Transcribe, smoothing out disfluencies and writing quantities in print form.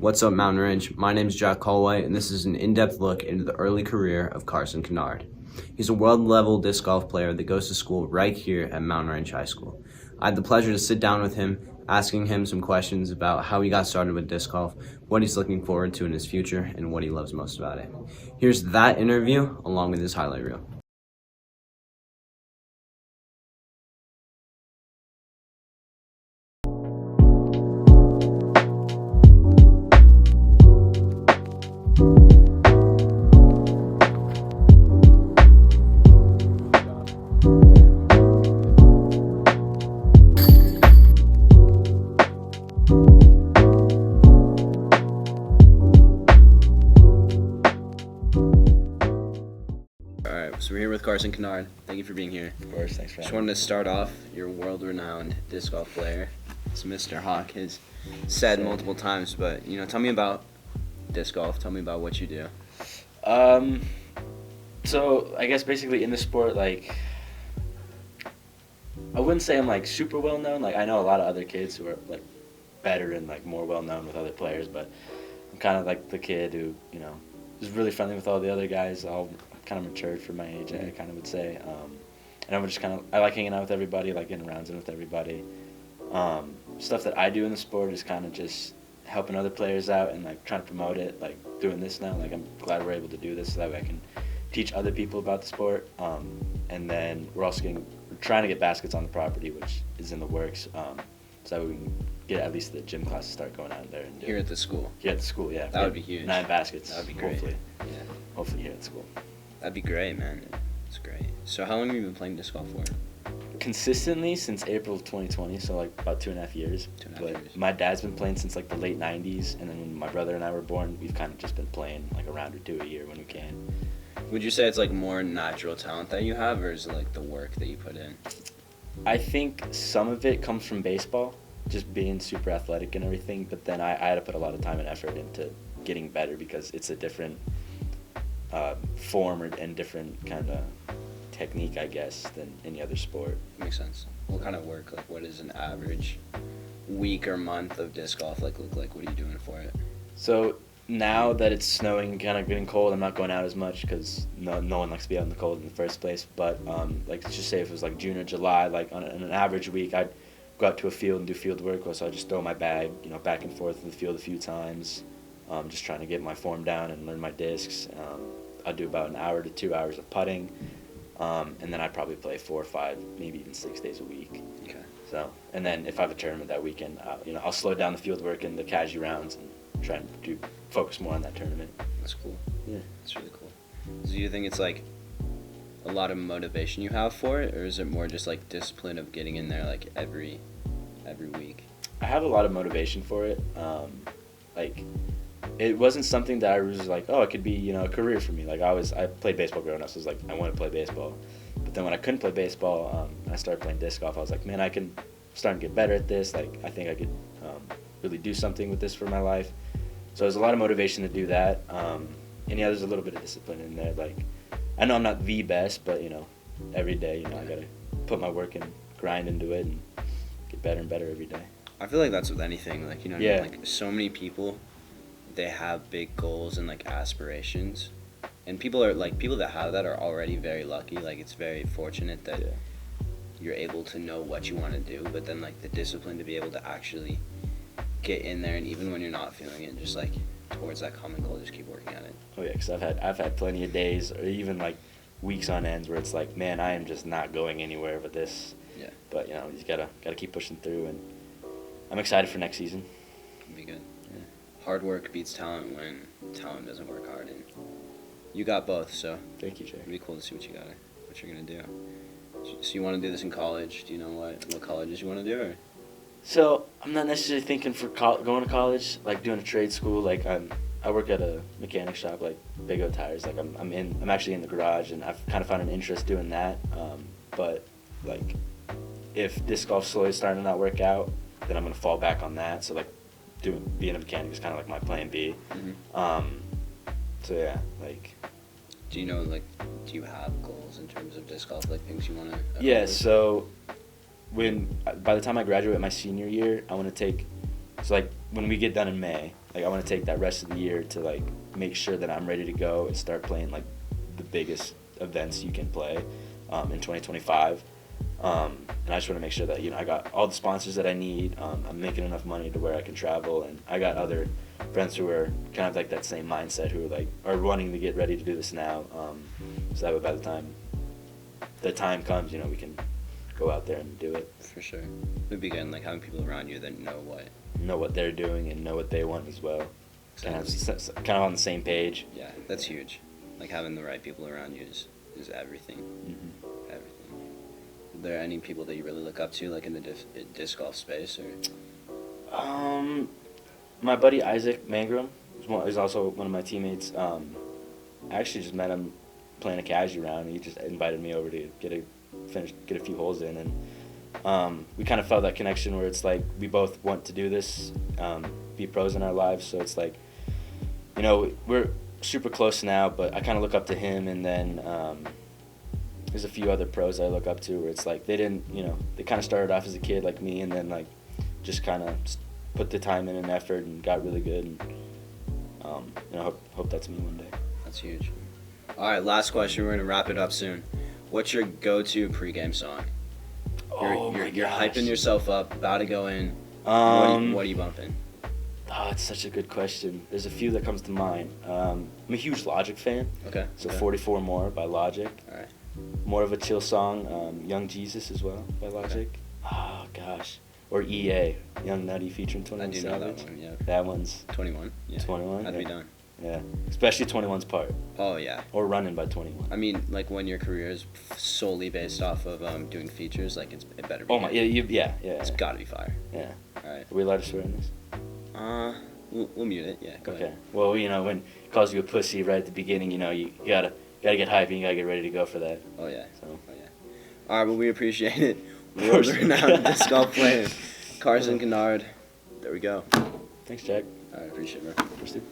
What's up, Mountain Ridge? My name is Jack Colway, and this is an in-depth look into the early career of Carson Kinard. He's a world-level disc golf player that goes to school right here at Mountain Ridge High School. I had the pleasure to sit down with him, asking him some questions about how he got started with disc golf, what he's looking forward to in his future, and what he loves most about it. Here's that interview, along with his highlight reel. So we're here with Carson Kinard. Thank you for being here. Of course, thanks for Just having me. wanted to start off, you're a world-renowned disc golf player, as Mr. Hawk has said multiple times, but, tell me about disc golf. Tell me about what you do. So I guess basically in the sport, I wouldn't say I'm super well known. I know a lot of other kids who are better and more well known with other players, but I'm kind of the kid who is really friendly with all the other guys. All kind of matured for my age, I kind of would say. And I'm just I like hanging out with everybody, getting rounds in with everybody. Stuff that I do in the sport is kind of just helping other players out and trying to promote it, doing this now. I'm glad we're able to do this so that way I can teach other people about the sport. And then we're trying to get baskets on the property, which is in the works, so that we can get at least the gym classes start going out there. And Here at the school. Here at the school, yeah. That would be huge. 9 baskets. That would be great. Hopefully. Yeah. Hopefully here at school. That'd be great, man. That's great. So how long have you been playing disc golf for? Consistently since April of 2020, so about 2.5 years. 2.5 but years. My dad's been playing since the late 90s, and then when my brother and I were born, we've kind of just been playing a round or two a year when we can. Would you say it's more natural talent that you have, or is it the work that you put in? I think some of it comes from baseball, just being super athletic and everything, but then I had to put a lot of time and effort into getting better because it's a different form and different kind of technique, I guess, than any other sport. Makes sense. What kind of work? What is an average week or month of disc golf look like? What are you doing for it? So now that it's snowing and kind of getting cold, I'm not going out as much because no one likes to be out in the cold in the first place. But let's just say if it was June or July, on an average week, I'd go out to a field and do field work. So I'd just throw my bag, back and forth in the field a few times, just trying to get my form down and learn my discs. I'd do about an hour to 2 hours of putting, and then I'd probably play 4 or 5, maybe even 6 days a week. Okay. So, and then if I have a tournament that weekend, I'll slow down the field work and the casual rounds and try and focus more on that tournament. That's cool. Yeah. That's really cool. So do you think it's a lot of motivation you have for it, or is it more just discipline of getting in there every week? I have a lot of motivation for it. It wasn't something that I was it could be, a career for me. I played baseball growing up, so I was I want to play baseball. But then when I couldn't play baseball, I started playing disc golf. I was man, I can start to get better at this. I think I could really do something with this for my life. So there's a lot of motivation to do that. And there's a little bit of discipline in there. I know I'm not the best, but, every day, I got to put my work and grind into it and get better and better every day. I feel that's with anything. Yeah. So many people, they have big goals and aspirations, and people that have that are already very lucky. It's very fortunate that you're able to know what you want to do, but then the discipline to be able to actually get in there, and even when you're not feeling it, just towards that common goal, just keep working at it. Oh yeah, because I've had plenty of days or even weeks on ends where it's man, I am just not going anywhere with this. Yeah. But you just gotta keep pushing through, and I'm excited for next season. It'll be good. Hard work beats talent when talent doesn't work hard, and you got both, so Thank you, Jay. it'll be cool to see what you're gonna do. So you want to do this in college? Do you know what colleges you want to do? Or? So I'm not necessarily thinking for going to college, doing a trade school. I work at a mechanic shop, Big O Tires. I'm actually in the garage, and I've kind of found an interest doing that. But if disc golf slowly is starting to not work out, then I'm gonna fall back on that. So being a mechanic is kind of my plan B. Mm-hmm. So yeah, Do you know, do you have goals in terms of disc golf, things you want to accomplish? Yeah, so by the time I graduate my senior year, I want to take, when we get done in May, like I want to take that rest of the year to like make sure that I'm ready to go and start playing like the biggest events you can play in 2025. And I just want to make sure that I got all the sponsors that I need. I'm making enough money to where I can travel, and I got other friends who are kind of like that same mindset who are wanting to get ready to do this now. So that way by the time the time comes, we can go out there and do it. For sure. It'd be good, like having people around you that know what they're doing and know what they want as well. Exactly. Kind of on the same page. Yeah, that's huge. Like having the right people around you is everything. Mm-hmm. Everything. Are there any people that you really look up to, like in the disc golf space, or? My buddy Isaac Mangrum is also one of my teammates. I actually just met him playing a casual round. He just invited me over to get a few holes in, and we kind of felt that connection where it's like we both want to do this, be pros in our lives. So it's like, we're super close now, but I kind of look up to him, and then there's a few other pros I look up to where it's like they didn't, they kind of started off as a kid like me, and then like just kind of put the time in and effort and got really good, and I hope that's me one day. That's huge. All right, last question. We're gonna wrap it up soon. What's your go-to pregame song? You're hyping yourself up, about to go in. What are you bumping? Oh, it's such a good question. There's a few that comes to mind. I'm a huge Logic fan. Okay. So 44 More by Logic. All right. More of a chill song. Young Jesus as well by Logic. Okay. Oh gosh. Or EA, Young Nutty featuring 21 Savage. I do know that one. Yeah. That one's 21. Yeah. 21. That'd be done. Yeah. Especially 21's part. Oh yeah. Or Running by 21. I mean, like when your career is solely based off of doing features, like it better be. Oh my, yeah. It's gotta be fire. Yeah. All right. Are we allowed to swear in this? We'll mute it. Yeah. Go ahead. Well, when he calls you a pussy right at the beginning, you gotta get hype and you gotta get ready to go for that. Oh yeah. So. Oh yeah. All right, well we appreciate it. World-renowned disc golf player, Carson Kinard. There we go. Thanks, Jack. I appreciate it, bro. First, dude.